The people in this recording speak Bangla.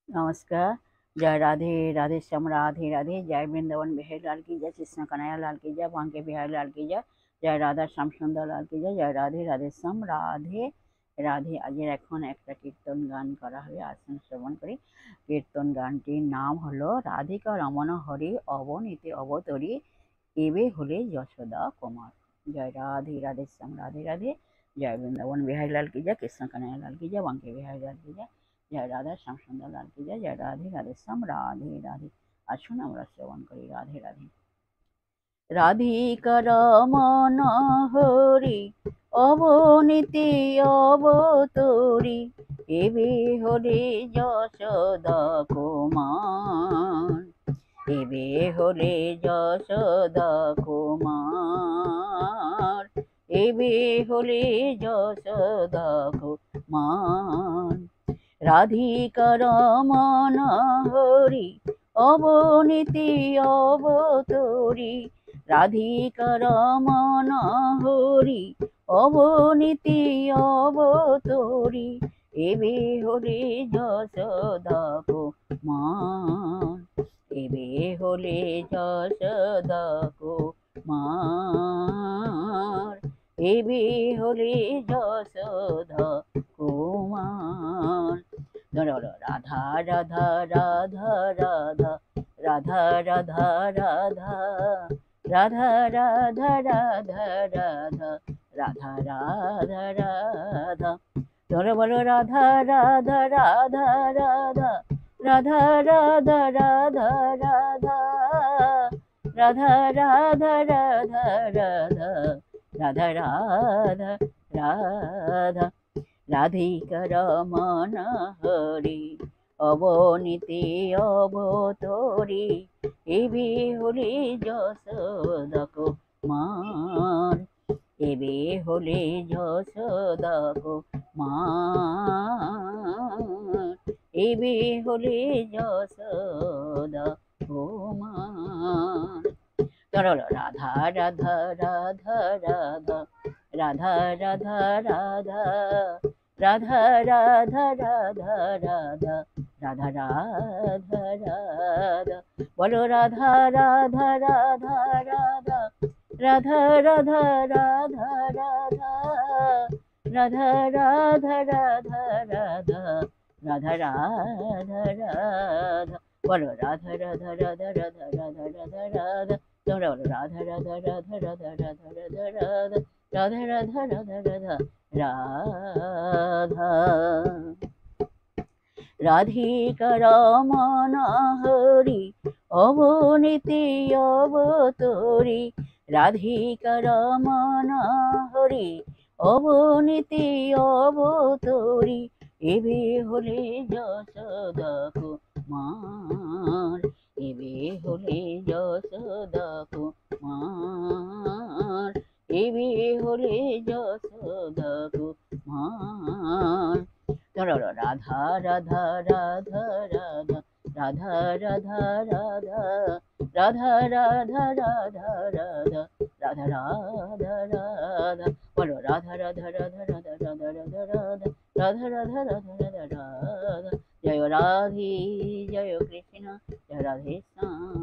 नमस्कार। जय राधे राधे श्याम राधे राधे। जय वृंदावन बिहारी लाल की जय, कृष्ण कन्हैया लाल की जय, बांके बिहारी लाल की जय, जय राधा श्याम सुंदर लाल की जय, जय राधे राधे श्याम राधे রাধে। আজের এখন একটা কীর্তন গান করা হবে, আসুন শ্রবণ করি। কীর্তন গানটির নাম হলো রাধিকা রমণ হরি অবনীতে অবতরী এবে হলে যশোদা কুমার। জয় রাধে রাধে শ্যাম রাধে রাধে। জয় বৃন্দাবন বিহারী লাল की जय, कृष्ण कन्हैया लाल की जय, बांके बिहारी लाल की जय, जय राधा श्याम सुंदर लाल की जय, जय राधे राधे श्याम राधे राधे। আসুন আমরা শ্রবণ করি রাধে রাধে। রাধিকা রমণ হরি অবনীতি অবতরী এবে হলে যশোদা কুমার, এবে হলে যশোদা কুমার, এবে হলে যশোদা কুমার। রাধিকা রমণ হরি অবনীতি অবতরী, রাধিকা রমণ হরি অবনীতি অবতরী এবে হলে যশোদা কুমার, এবে হলে যশোদা কুমার, এবে হলে যশোদা কুমার। রাধা রাধা রাধা রাধা রাধা রাধা রাধা রাধা রাধা রাধা রাধা রাধা রাধা রাধা। ধরো বলো রাধা রাধা রাধা রাধা রাধা রাধা রাধা রাধা রাধা রাধা রাধা রাধা রাধা রাধা রাধা। রাধিকা রমণ হরি অবনীতি অবতরী এবে হলে যশোদা কুমার, এবে হলে যশোদা কুমার, এবে হলে যশোদা কুমার। রাধা রাধা রাধা রাধা রাধা রাধা রাধা রাধা রাধা রাধা রাধা রাধা রাধা রাধা। বলো রাধা রাধা রাধা রাধা রাধা রাধা রাধা রাধা রাধা রাধা রাধা রাধা রাধা রাধা রাধা। বলো রাধা রাধা রাধা রাধা রাধা রাধা রাধা। তোমরা বলো রাধা রাধা রাধা রাধা রাধা রাধা রাধা রাধা রাধা রাধা রাধা রাধা। রাধিকা রমণ হরি অবনীতি অবতরী, রাধিকা রমণ হরি অবনীতি অবতরী এবে হলে যশোদা কুমার, এবে হলে যশোদা কুমার, এবে হলে যশোদা কুমার। রাধা রাধা রাধা রাধা রাধা রাধা রাধা রাধা রাধা রাধা রাধা রাধা রাধা রাধা। বলো রাধা রাধা রাধা রাধা রাধা রাধা রাধা রাধা রাধা রাধা রাধা রাধা। জয় রাধে জয় কৃষ্ণ, জয় রাধে শ্যাম।